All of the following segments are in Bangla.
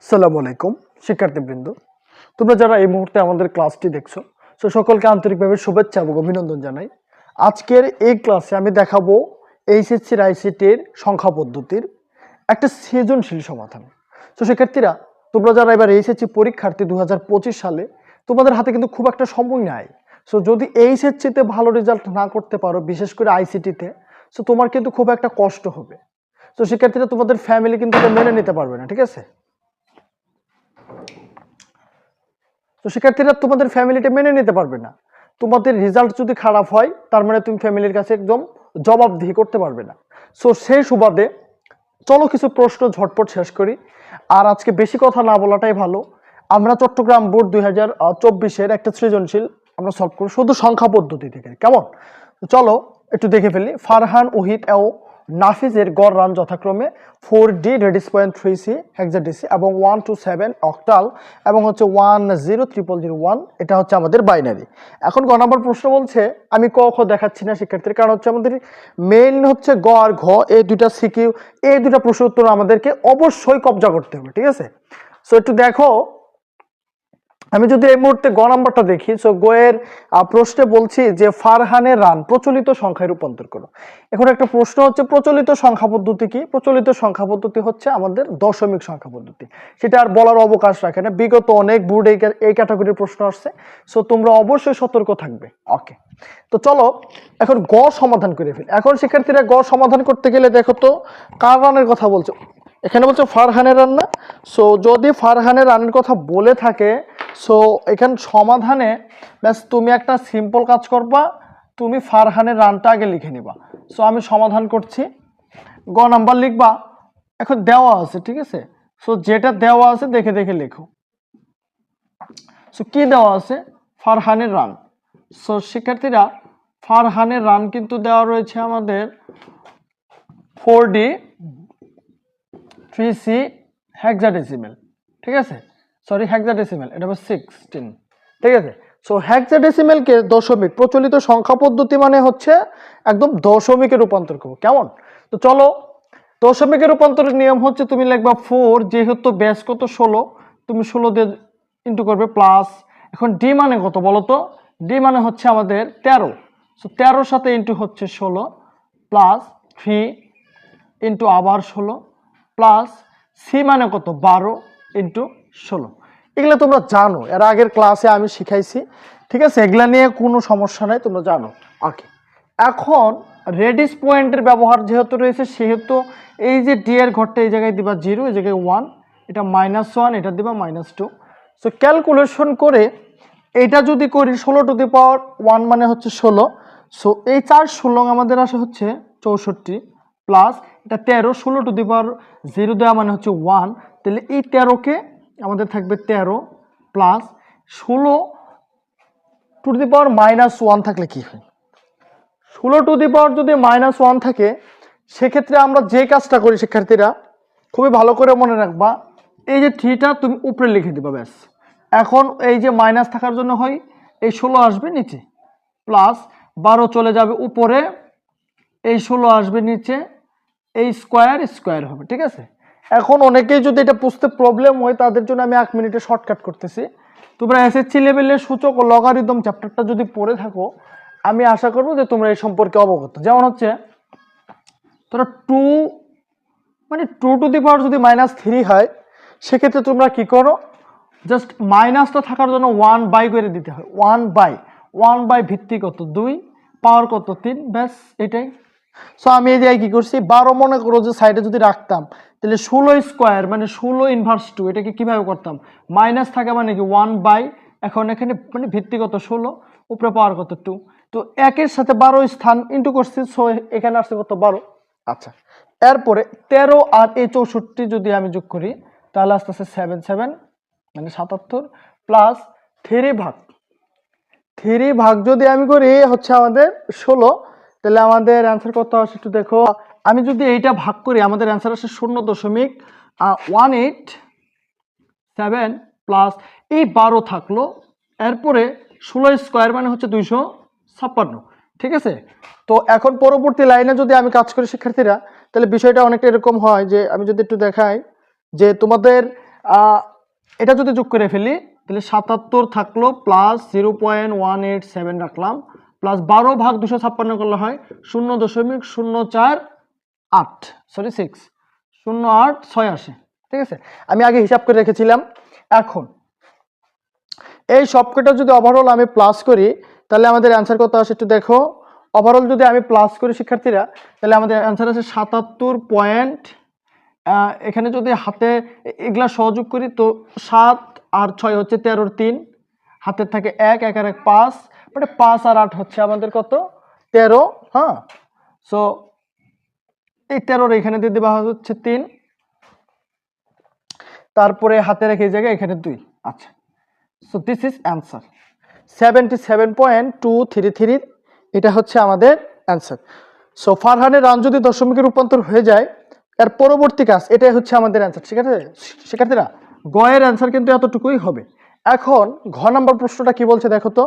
আসসালামু আলাইকুম শিক্ষার্থীবৃন্দ, তোমরা যারা এই মুহূর্তে আমাদের ক্লাসটি দেখছো তো সকলকে আন্তরিকভাবে শুভেচ্ছা এবং অভিনন্দন জানাই। আজকের এই ক্লাসে আমি দেখাবো এইচএসসি আইসিটির সংখ্যা পদ্ধতির একটা সৃজনশীল সমাধান। তো শিক্ষার্থীরা, তোমরা যারা এবার এইচএসসি পরীক্ষার্থী 2025 সালে, তোমাদের হাতে কিন্তু খুব একটা সময় নাই। সো যদি এইচএসসিতে ভালো রেজাল্ট না করতে পারো, বিশেষ করে আইসিটিতে, সো তোমার কিন্তু খুব একটা কষ্ট হবে। তো শিক্ষার্থীরা, তোমাদের ফ্যামিলি কিন্তু এটা মেনে নিতে পারবে না, ঠিক আছে? তো শিক্ষার্থীরা, তোমাদের ফ্যামিলিটা মেনে নিতে পারবে না। তোমাদের রেজাল্ট যদি খারাপ হয়, তার মানে তুমি ফ্যামিলির কাছে একদম জবাবদিহি করতে পারবে না। সো সেই সুবাদে চলো কিছু প্রশ্ন ঝটপট শেষ করি। আর আজকে বেশি কথা না বলাটাই ভালো। আমরা চট্টগ্রাম বোর্ড 2024-এর একটা সৃজনশীল আমরা সলভ করব শুধু সংখ্যা পদ্ধতি থেকে, কেমন? চলো একটু দেখে ফেলি। ফারহান, ওহিদ ও নাফিজের গড় রান যথাক্রমে 4D, Redis.3C, হেক্সাডেসি এবং 127 অক্টাল এবং হচ্ছে 100001। এটা হচ্ছে আমাদের বাইনারি। এখন গ নম্বর প্রশ্ন বলছে, আমি ক খ দেখাচ্ছি না শিক্ষার্থীর, কারণ হচ্ছে আমাদের মেইন হচ্ছে গ আর ঘ, এই দুইটা সিকিউ, এই দুইটা প্রশ্ন উত্তর আমাদেরকে অবশ্যই কবজা করতে হবে, ঠিক আছে? সো একটু দেখো, আমি যদি এই মুহূর্তে গ নাম্বারটা দেখি, সো গোয়ের প্রশ্নে বলছি যে ফারহানের রান প্রচলিত সংখ্যায় রূপান্তর করো। এখন একটা প্রশ্ন হচ্ছে, প্রচলিত সংখ্যা পদ্ধতি কি? প্রচলিত সংখ্যা পদ্ধতি হচ্ছে আমাদের দশমিক সংখ্যা পদ্ধতি। সেটা আর বলার অবকাশ রাখে না, বিগত অনেক বোর্ড এই ক্যাটাগরির প্রশ্ন আসছে। সো তোমরা অবশ্যই সতর্ক থাকবে। ওকে, তো চলো এখন গ সমাধান করে ফেলি। এখন শিক্ষার্থীরা, গ সমাধান করতে গেলে দেখো তো কার রানের কথা বলছো। এখানে বলছো ফারহানের রান না? সো যদি ফারহানের রানের কথা বলে থাকে, সো এখানে সমাধানে ব্যাস তুমি একটা সিম্পল কাজ করবা, তুমি ফারহানের রানটা আগে লিখে নিবা। সো আমি সমাধান করছি, গ নাম্বার লিখবা। এখন দেওয়া আছে, ঠিক আছে? সো যেটা দেওয়া আছে দেখে দেখে লেখো। সো কি দেওয়া আছে? ফারহানের রান। সো শিক্ষার্থীরা, ফারহানের রান কিন্তু দেওয়া রয়েছে আমাদের 4D 3C হেক্সাডেসিমেল, ঠিক আছে? সরি, হেক্সাডেসিমেল, এটা হচ্ছে 16, ঠিক আছে? সো হেক্সাডেসিমেলকে দশমিক, প্রচলিত সংখ্যা পদ্ধতি মানে হচ্ছে একদম দশমিকে রূপান্তর করবো, কেমন? তো চলো, দশমিকে রূপান্তরের নিয়ম হচ্ছে তুমি লিখবা 4, যেহেতু বেস কত 16, তুমি 16 দিয়ে ইন্টু করবে প্লাস। এখন ডি মানে কত বলো তো? ডি মানে হচ্ছে আমাদের 13। সো 13 সাথে ইন্টু হচ্ছে 16 প্লাস 3 ইন্টু আবার 16 প্লাস সি মানে কত? 12 ইন্টু 16। এগুলো তোমরা জানো, এর আগের ক্লাসে আমি শিখাইছি, ঠিক আছে? এগুলা নিয়ে কোনো সমস্যা নাই, তোমরা জানো। ওকে, এখন রেডিস পয়েন্টের ব্যবহার যেহেতু রয়েছে, সেহেতু এই যে ডি এর ঘরটা এই জায়গায় দিবা 0, এই জায়গায় 1, এটা -1, এটা দিবা -2। সো ক্যালকুলেশন করে এটা যদি করি 16 টু দি পাওয়ার 1 মানে হচ্ছে 16। সো এই 4 16 আমাদের আসে হচ্ছে 64 প্লাস এটা 13, 16 টু দি পাওয়ার 0 দেওয়া মানে হচ্ছে 1। তাহলে এই 13কে আমাদের থাকবে 13 প্লাস 16 টু দি পাওয়ার -1 থাকলে কি হয়? 16 টু দি পাওয়ার যদি -1 থাকে, সেক্ষেত্রে আমরা যে কাজটা করি শিক্ষার্থীরা, খুবই ভালো করে মনে রাখবা, এই যে 3টা তুমি উপরে লিখে দিবা ব্যাস। এখন এই যে মাইনাস থাকার জন্য হয়, এই 16 আসবে নিচে, প্লাস 12 চলে যাবে উপরে, এই 16 আসবে নিচে, এই স্কোয়ার স্কোয়ার হবে, ঠিক আছে? এখন অনেকেই যদি এটা বুঝতে প্রবলেম হয়, তাদের জন্য আমি 1 মিনিটে শর্টকাট করতেছি। তোমরা এসএসসি লেভেলের সূচক ও লগারিদম চ্যাপ্টারটা যদি পড়ে থাকো, আমি আশা করবো যে তোমরা এই সম্পর্কে অবগত। যেমন হচ্ছে তোমরা 2 মানে 2 টু দি পাওয়ার যদি -3 হয়, সেক্ষেত্রে তোমরা কি করো? জাস্ট মাইনাসটা থাকার জন্য 1/, করে দিতে হয়। 1/, ভিত্তি কত? 2, পাওয়ার কত? 3, ব্যাস এটাই। সো আমি এই জায়গায় কি করছি, 12 মনে করো যে সাইডে যদি রাখতাম, তাহলে 16 স্কোয়ার মানে 16 ইনভার্স 2, এটাকে কিভাবে করতাম? মাইনাস থাকে মানে কি 1/, এখন এখানে মানে ভিত্তি কত? 16, উপরে পাওয়ার কত? 2। তো 1-এর সাথে 12 স্থান ইন্টু করছি, সো এখানে আসছে কত? 12। আচ্ছা, এরপরে 13 আর এই 64 যদি আমি যোগ করি, তাহলে আস্তে আস্তে 7 মানে 77 প্লাস 3 ভাগ যদি আমি করি হচ্ছে আমাদের 16, তাহলে আমাদের অ্যান্সার কত আসে একটু দেখো। আমি যদি এইটা ভাগ করি, আমাদের অ্যান্সার আসে 0.187 প্লাস এই 12 থাকলো, এরপরে 16 স্কোয়ার মানে হচ্ছে 256, ঠিক আছে? তো এখন পরবর্তী লাইনে যদি আমি কাজ করি শিক্ষার্থীরা, তাহলে বিষয়টা অনেকটা এরকম হয় যে, আমি যদি একটু দেখাই যে তোমাদের এটা যদি যোগ করে ফেলি তাহলে 77 থাকলো প্লাস 0.187 রাখলাম প্লাস 12/256 করলে হয় 0.048 সরি 6 0886। ঠিক আছে, আমি আগে হিসাব করে রেখেছিলাম। এখন এই সবকটা যদি ওভারঅল আমি প্লাস করি তাহলে আমাদের অ্যান্সার কত আসে একটু দেখো। ওভারঅল যদি আমি প্লাস করি শিক্ষার্থীরা তাহলে আমাদের অ্যান্সার আছে 77 পয়েন্ট, এখানে যদি হাতে এগুলা সহযোগ করি তো 7 আর 6 হচ্ছে 13 3, হাতের থাকে 1 1 আর 1 5, মানে 5 আর 8 হচ্ছে আমাদের কত 13। হ্যাঁ, সো এই 13 এখানে দিয়ে দেওয়া হচ্ছে 3, তারপরে হাতে রেখে এই জায়গায় এখানে 2। আচ্ছা, সো দিস ইজ অ্যান্সার 77.233, এটা হচ্ছে আমাদের অ্যান্সার। সো ফারহানের রান যদি দশমিকে রূপান্তর হয়ে যায় এর পরবর্তী কাজ এটাই হচ্ছে আমাদের অ্যান্সার। ঠিক আছে শিক্ষার্থীরা, গয়ের অ্যান্সার কিন্তু এতটুকুই হবে। এখন ঘ নাম্বার প্রশ্নটা কি বলছে দেখো তো।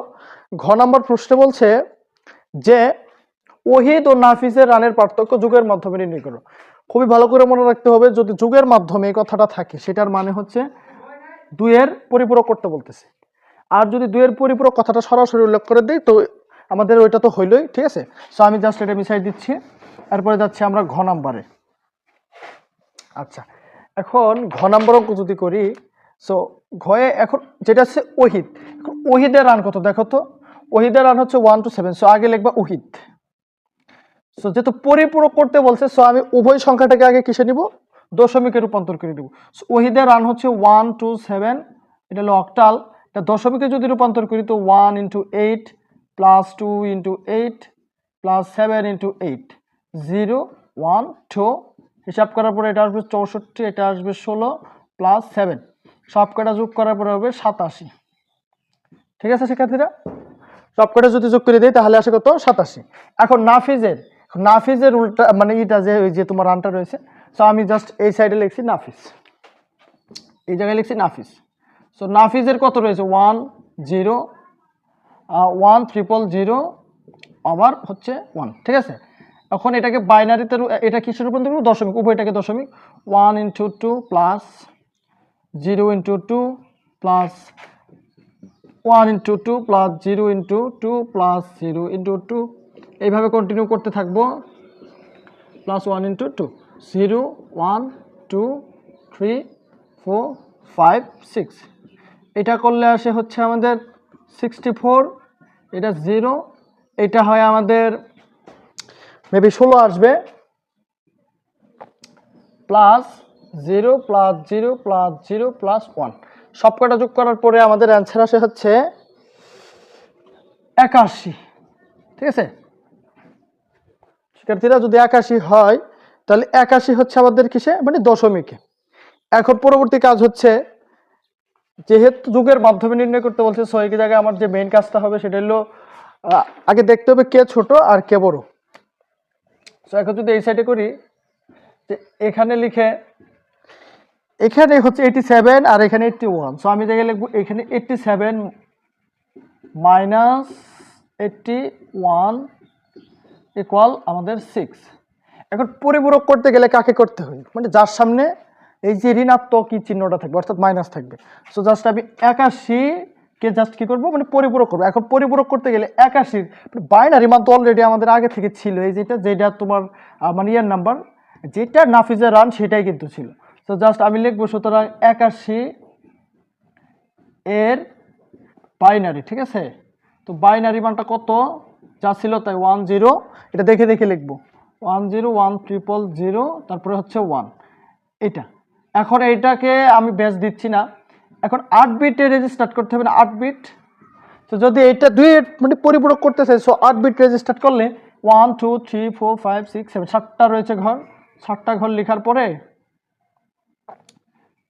ঘ নাম্বার প্রশ্নে বলছে যে ওহিদ ও নাফিসের রানের পার্থক্য যুগের মাধ্যমে নির্ণয় করো। খুবই ভালো করে মনে রাখতে হবে, যদি যুগের মাধ্যমে এই কথাটা থাকে সেটার মানে হচ্ছে দুইয়ের পরিপূরক করতে বলতেছে। আর যদি দুইয়ের পরিপূরক কথাটা সরাসরি উল্লেখ করে দিই তো আমাদের ওইটা তো হইলই। ঠিক আছে, সো আমি জাস্ট এটা মিশাই দিচ্ছি। এরপরে যাচ্ছি আমরা ঘ নাম্বারে। আচ্ছা, এখন ঘ নাম্বার অঙ্ক যদি করি, সো ঘয়ে এখন যেটা হচ্ছে ওহিদ, ওহিদের রান কত দেখো তো। ওহিদের রান হচ্ছে 1 to 7, সো আগে লিখবা ওহিদ। সো যেহেতু পরিপূরক করতে বলছে সো আমি উভয় সংখ্যাটাকে আগে কিসে নিব, দশমিকে রূপান্তর করে দেব। ওহিদের রান হচ্ছে 1 to 7, এটা হলো অক্টাল। এটা দশমিকে যদি রূপান্তর করি তো 1 into 8 plus 2 into 8 plus 7 into 8, 0 1 2, হিসাব করার পরে এটা আসবে 64, এটা আসবে 16 প্লাস 7, সব কটা যোগ করার পরে হবে 87। ঠিক আছে শিক্ষার্থীরা, সব কটা যদি যোগ করে দিই তাহলে আসে কত 87। এখন নাফিজের উল্টা মানে এটা যে ওই যে তোমার রানটা রয়েছে, সো আমি জাস্ট এই সাইডে লিখছি নাফিস, এই জায়গায় লিখছি নাফিস। সো নাফিজের কত রয়েছে 1 0 1 000 আবার হচ্ছে 1। ঠিক আছে, এখন এটাকে বাইনারিতে এটা কিসের রূপান্তর করব, দশমিক, উভয়টাকে দশমিক। 1 into 2 plus 0 into 2 plus 1 into 2 plus 0 into 2 plus 0 into 2, এইভাবে কন্টিনিউ করতে থাকবো। প্লাস 1 into 2, 0 1 2 3 4 5 6, এটা করলে আসে হচ্ছে আমাদের 64, এটা 0, এটা হয় আমাদের মেবি 16 আসবে, প্লাস 0 প্লাস 0 প্লাস 0 প্লাস 1, সবকটা যোগ করার পরে আমাদের অ্যান্সার আসে হচ্ছে 81। ঠিক আছে শিক্ষার্থীরা, যদি 81 হয় তাহলে 81 হচ্ছে আমাদের কিসে, মানে দশমিকে। এখন পরবর্তী কাজ হচ্ছে যেহেতু যুগের মাধ্যমে নির্ণয় করতে বলছে, সো এই জায়গায় আমার যে মেইন কাজটা হবে সেটা হলো আগে দেখতে হবে কে ছোট আর কে বড়। সো এখন যদি এই সাইডে করি যে এখানে লিখে এখানে হচ্ছে 87 আর এখানে 81, সো আমি জায়গায় লিখবো এখানে 87 মাইনাস 81 ইকুয়াল আমাদের 6। এখন পরিপূরক করতে গেলে কাকে করতে হয়, মানে যার সামনে এই যে ঋণাত্মক কি চিহ্নটা থাকবে অর্থাৎ মাইনাস থাকবে। সো জাস্ট আমি 81 কে জাস্ট কি করবো, মানে পরিপূরক করবো। এখন পরিপূরক করতে গেলে 81 বাইনারি মান তো অলরেডি আমাদের আগে থেকে ছিল, এই যেটা তোমার মানে ইয়ার নাম্বার যেটা নাফিজের রান সেটাই কিন্তু ছিল। সো জাস্ট আমি লিখবো সুতরাং 81 এর বাইনারি। ঠিক আছে, তো বাইনারি মানটা কত যা ছিল তাই 10, এটা দেখে দেখে লিখবো 10 1 000, তারপরে হচ্ছে 1 এটা। এখন এইটাকে আমি বেস দিচ্ছি না, এখন 8 বিটে রেজিস্টার্ট করতে হবে না, 8 বিট। তো যদি এইটা দুই মানে পরিপূরক করতে চাই সো 8 বিট রেজিস্টার্ট করলে 1 2 3 4 5 6 7, 7টা রয়েছে ঘর, 7টা ঘর লেখার পরে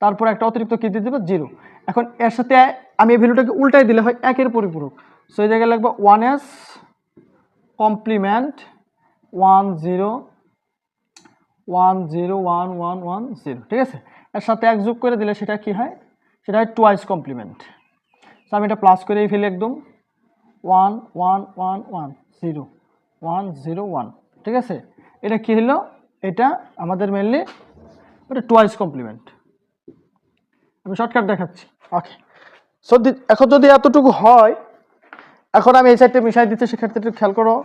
তারপর একটা অতিরিক্ত কি দিয়ে দেবো 0। এখন এর সাথে আমি এই ভ্যালুটাকে উল্টাই দিলে হয় একের পরিপূরক, সো এই জায়গায় লিখবো 1s কমপ্লিমেন্ট 1 0 1 0 1 1 1 0। ঠিক আছে, এর সাথে এক যোগ করে দিলে সেটা কি হয়, সেটা হয় টুয়াইস কমপ্লিমেন্ট। সো আমি এটা প্লাস করেই ফেলি একদম 1 1 1 1 0 1 0 1। ঠিক আছে, এটা কি হলো, এটা আমাদের মেনলি ওটা টুয়াইস কমপ্লিমেন্ট। আমি শর্টকাট দেখাচ্ছি। ওকে, সো এখন যদি এতটুকু হয়, এখন আমি এই সাইডটা মিশাই দিচ্ছি, সেক্ষেত্রে একটু খেয়াল করো।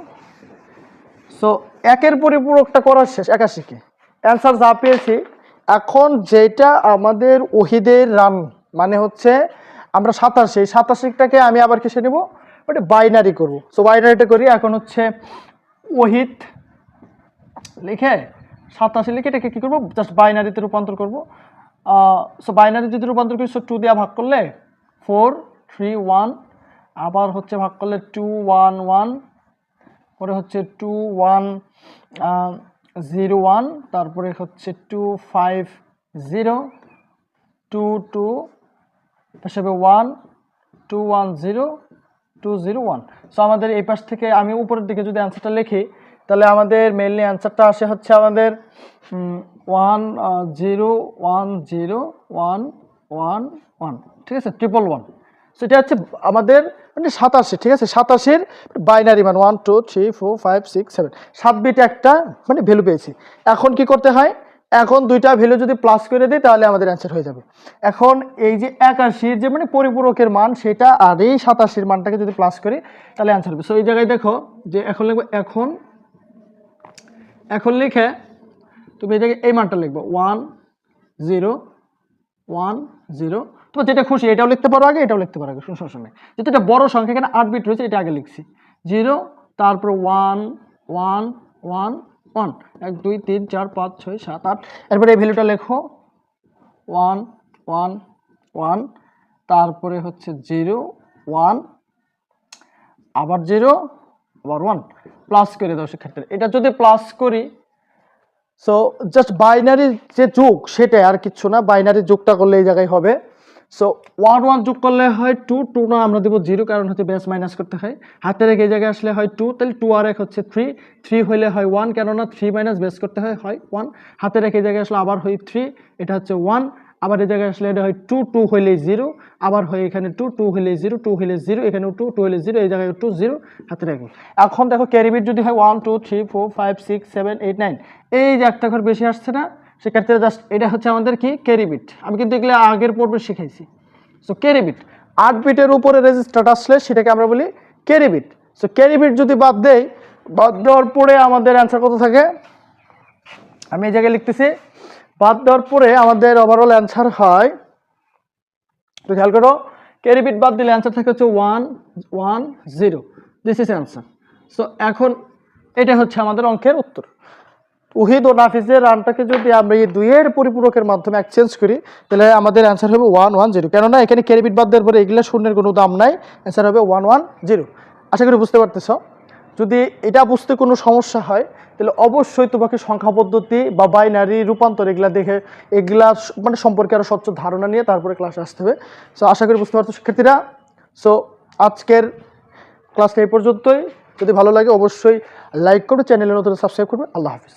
সো একের পরিপূরকটা করার শেষ 81 অ্যান্সার যা পেয়েছি। এখন যেটা আমাদের ওহিদের রান মানে হচ্ছে আমরা 87টাকে আমি আবার কিসে নেব, ওটা বাইনারি করব। সো বাইনারিটা করি। এখন হচ্ছে ওহিদ লিখে 87 লিখে এটাকে কী করবো, জাস্ট বাইনারিতে রূপান্তর করব। সো বাইনারি যদি রূপান্তর করি, সো 2 দিয়ে ভাগ করলে 4 3 1, আবার হচ্ছে ভাগ করলে 2 1 1, পরে হচ্ছে 2 1 0 1, তারপরে হচ্ছে 2 5 0 2 2 হিসেবে 1 2 1 0 2 0 1। সো আমাদের এই পাশ থেকে আমি উপরের দিকে যদি অ্যান্সারটা লিখি, তাহলে আমাদের মেইনলি অ্যান্সারটা আসে হচ্ছে আমাদের 1 0 1 0 1 1 1, ঠিক আছে, 111। সো এটা হচ্ছে আমাদের মানে 87, ঠিক আছে, 87-এর বাইনারি মান 1 2 3 4 5 6 7, 7 বিটে একটা মানে ভ্যালু পেয়েছি। এখন কি করতে হয়, এখন দুইটা ভ্যালু যদি প্লাস করে দিই তাহলে আমাদের অ্যান্সার হয়ে যাবে। এখন এই যে 81-র যে মানে পরিপূরকের মান সেটা আর এই 87-র মানটাকে যদি প্লাস করি তাহলে অ্যান্সার হবে। সো এই জায়গায় দেখো যে এখন লিখবো, এখন লিখে তুমি এই জায়গায় এই মানটা লিখবো 1 0 1 0। তোমার যেটা খুশি এটাও লিখতে পারো আগে, এটাও লিখতে পারো আগে, কোনো সমস্যা নেই। যেহেতু এটা বড় সংখ্যা, এখানে 8 বিট রয়েছে, এটা আগে লিখছি 0, তারপর 1 1 1 1 1 2 3 4 5 6 7 8, এরপরে এই ভ্যালুটা লেখো 1 1 1, তারপরে হচ্ছে 0 1, আবার 0 আবার 1, প্লাস করে দাও। সেক্ষেত্রে এটা যদি প্লাস করি, সো জাস্ট বাইনারি যে যোগ সেটাই, আর কিচ্ছু না, বাইনারি যোগটা করলে এই জায়গায় হবে। সো 1 1 যোগ করলে হয় 2 2 না আমরা দেবো 0, কারণ হচ্ছে বেস মাইনাস করতে হয়। হাতে রেখে এই জায়গায় আসলে হয় 2, তাহলে 2 আর 1 হচ্ছে 3, 3 হইলে হয় 1, কেননা 3 মাইনাস বেস করতে হয় 1। হাতে রেখে এই জায়গায় আসলে আবার হয় 3, এটা হচ্ছে 1, আবার এই জায়গায় আসলে এটা হয় 2, 2 হইলে 0, আবার হয় এখানে 2, 2 হইলে 0, 2 হইলে 0, এখানেও 2, 2 হইলে 0, এই জায়গায় 2 0, হাতে রাখবো। এখন দেখো ক্যারি বিট যদি হয় 1 2 3 4 5 6 7 8 9, এই যে একটা ঘর বেশি আসছে না, সেক্ষেত্রে জাস্ট এটা হচ্ছে আমাদের কি ক্যারি বিট। আমি কিন্তু এগুলো আগের পর্বে শিখাইছি। সো ক্যারি বিট 8 বিটের উপরে রেজিস্টার আসলে সেটাকে আমরা বলি carry bit. So carry bit যদি বাদ দেই, বাদ দেওয়ার পরে আমাদের অ্যান্সার কত থাকে, আমি এই জায়গায় লিখতেছি, বাদ দেওয়ার পরে আমাদের ওভারঅল অ্যান্সার হয়, তো খেয়াল করো, ক্যারি বিট বাদ দিলে অ্যান্সার থাকে হচ্ছে 1 1 0, দিস ইজ অ্যান্সার। সো এখন এটা হচ্ছে আমাদের অঙ্কের উত্তর। ওহিদ ও নাফিসের রানটাকে যদি আমরা এই দুইয়ের পরিপূরকের মাধ্যমে এক্সচেঞ্জ করি, তাহলে আমাদের অ্যান্সার হবে 1 1 0, কেননা এখানে ক্যারি বিট বাদ দেওয়ার পরে এগুলো শূন্যের কোনো দাম নাই, অ্যান্সার হবে 1 1 0। আশা করি বুঝতে পারতেছ। যদি এটা বুঝতে কোনো সমস্যা হয় তাহলে অবশ্যই তোমাকে সংখ্যা পদ্ধতি বা বাইনারি রূপান্তর এগুলা মানে সম্পর্কে আরও স্বচ্ছ ধারণা নিয়ে তারপরে ক্লাসে আসতে হবে। সো আশা করি বুঝতে পারছো শিক্ষার্থীরা। সো আজকের ক্লাসটা এই পর্যন্তই। যদি ভালো লাগে অবশ্যই লাইক করবে, চ্যানেলের নতুন সাবস্ক্রাইব করবে। আল্লাহ হাফিজ।